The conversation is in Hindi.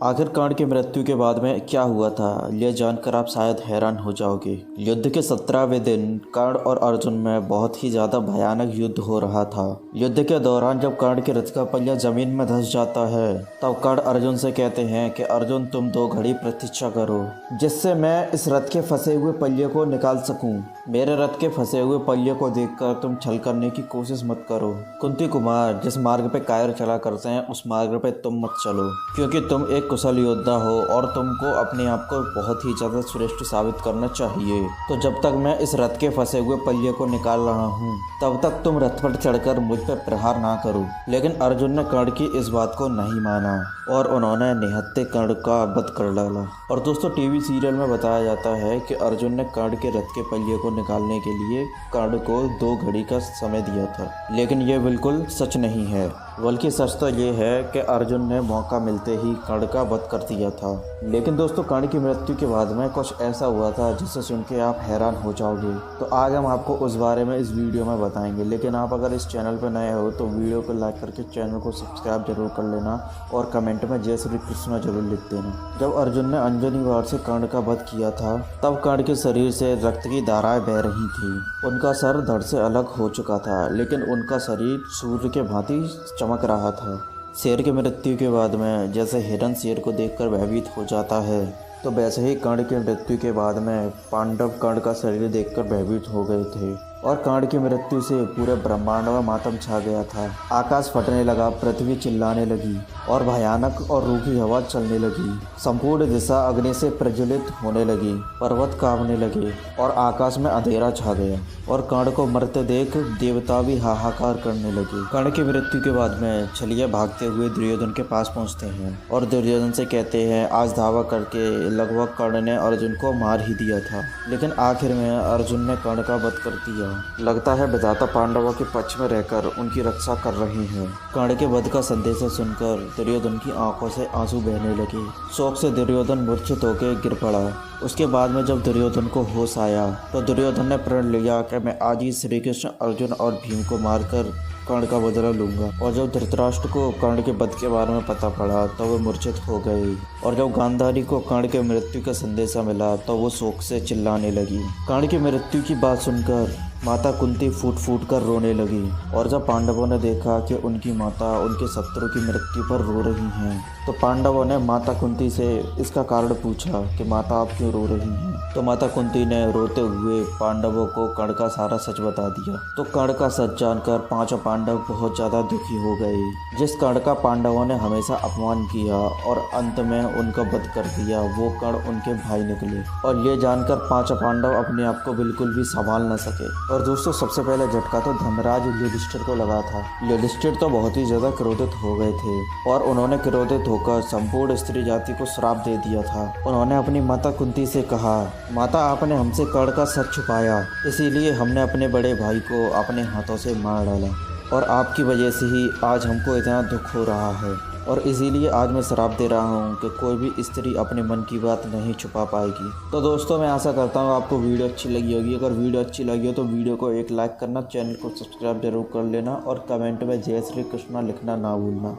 आखिर कर्ण की मृत्यु के बाद में क्या हुआ था, यह जानकर आप शायद हैरान हो जाओगे। युद्ध के 17वें दिन कर्ण और अर्जुन में बहुत ही ज्यादा भयानक युद्ध हो रहा था। युद्ध के दौरान जब कर्ण के रथ का पहिया जमीन में धंस जाता है तब कर्ण अर्जुन से कहते हैं कि अर्जुन तुम 2 घड़ी प्रतीक्षा करो जिससे मैं इस रथ के फंसे हुए पहिए को निकाल सकूं। मेरे रथ के फंसे हुए पहिए को देखकर तुम छल करने की कोशिश मत करो। कुंती कुमार, जिस मार्ग पे कायर चला करते हैं उस मार्ग पे तुम मत चलो, क्योंकि तुम एक कुशल योद्धा हो और तुमको अपने आप को बहुत ही ज्यादा श्रेष्ठ साबित करना चाहिए। तो जब तक मैं इस रथ के फंसे हुए पहिए को निकाल रहा हूँ तब तक तुम रथ पर चढ़कर मुझ पर प्रहार ना करो। लेकिन अर्जुन ने कर्ण की इस बात को नहीं माना और उन्होंने निहत्थे कर्ण का वध कर डाला। और दोस्तों, टीवी सीरियल में बताया जाता है कि अर्जुन ने कर्ण के रथ के पहिए को निकालने के लिए कर्ण को 2 घड़ी का समय दिया था, लेकिन ये बिल्कुल सच नहीं है। बल्कि सच तो ये है कि अर्जुन ने मौका मिलते ही कर्ण का वध कर दिया था। लेकिन दोस्तों, कर्ण की मृत्यु के बाद में कुछ ऐसा हुआ था जिसे सुन के आप हैरान हो जाओगे। तो आज हम आपको उस बारे में इस वीडियो में बताएंगे। लेकिन आप अगर इस चैनल पर नए हो तो वीडियो को लाइक करके चैनल को सब्सक्राइब जरूर कर लेना और कमेंट में जय श्री कृष्ण जरूर लिख देना। जब अर्जुन ने अंजनी वार से कर्ण का वध किया था तब कर्ण के शरीर से रक्त की धाराएं बह रही थी। उनका सर धड़ से अलग हो चुका था, लेकिन उनका शरीर सूर्य के भांति चमक रहा था। शेर की मृत्यु के बाद में जैसे हिरण शेर को देखकर भयभीत हो जाता है, तो वैसे ही कर्ण की मृत्यु के बाद में पांडव कर्ण का शरीर देखकर भयभीत हो गए थे और कर्ण की मृत्यु से पूरे ब्रह्मांड में मातम छा गया था। आकाश फटने लगा, पृथ्वी चिल्लाने लगी और भयानक और रूखी हवा चलने लगी। संपूर्ण दिशा अग्नि से प्रज्वलित होने लगी, पर्वत कांपने लगे और आकाश में अंधेरा छा गया। और कर्ण को मरते देख देवता भी हाहाकार करने लगे। कर्ण की मृत्यु के बाद में छलिया भागते हुए दुर्योधन के पास पहुंचते हैं और दुर्योधन से कहते हैं आज धावा करके लगभग कर्ण ने अर्जुन को मार ही दिया था, लेकिन आखिर में अर्जुन ने कर्ण का वध कर दिया। लगता है विधाता पांडवों के पक्ष में रहकर उनकी रक्षा कर रहे हैं। कर्ण के वध का संदेश सुनकर दुर्योधन की आंखों से आंसू बहने लगे। शोक से दुर्योधन मूर्छित होकर गिर पड़ा। उसके बाद में जब दुर्योधन को होश आया तो दुर्योधन ने प्रण लिया कि मैं आज ही श्री कृष्ण, अर्जुन और भीम को मारकर कर्ण का बदला लूंगा। और जब धृतराष्ट्र को कर्ण के वध के बारे में पता पड़ा तो वो मूर्छित हो गए। और जब गांधारी को कर्ण के मृत्यु का संदेशा मिला तो वो शोक से चिल्लाने लगी। कर्ण की मृत्यु की बात सुनकर माता कुंती फूट फूट कर रोने लगी। और जब पांडवों ने देखा कि उनकी माता उनके शत्रु की मृत्यु पर रो रही हैं, तो पांडवों ने माता कुंती से इसका कारण पूछा कि माता आप क्यों रो रही हैं। तो माता कुंती ने रोते हुए पांडवों को कर्ण का सारा सच बता दिया। तो कर्ण का सच जानकर 5 पांडव बहुत ज्यादा दुखी हो गए। जिस कर्ण का पांडवों ने हमेशा अपमान किया और अंत में उनका वध कर दिया, वो कर्ण उनके भाई निकले। और ये जानकर 5 पांडव अपने आप को बिल्कुल भी संभाल न सके। और दोस्तों, सबसे पहले झटका तो धर्मराज युधिष्ठिर को लगा था। युधिष्ठिर तो बहुत ही ज्यादा क्रोधित हो गए थे और उन्होंने क्रोधित होकर संपूर्ण स्त्री जाति को श्राप दे दिया था। उन्होंने अपनी माता कुंती से कहा, माता आपने हमसे कर्ण का सच छुपाया, इसीलिए हमने अपने बड़े भाई को अपने हाथों से मार डाला और आपकी वजह से ही आज हमको इतना दुख हो रहा है। और इसीलिए आज मैं श्राप दे रहा हूँ कि कोई भी स्त्री अपने मन की बात नहीं छुपा पाएगी। तो दोस्तों, मैं आशा करता हूँ आपको वीडियो अच्छी लगी होगी। अगर वीडियो अच्छी लगी हो तो वीडियो को एक लाइक करना, चैनल को सब्सक्राइब जरूर कर लेना और कमेंट में जय श्री कृष्णा लिखना ना भूलना।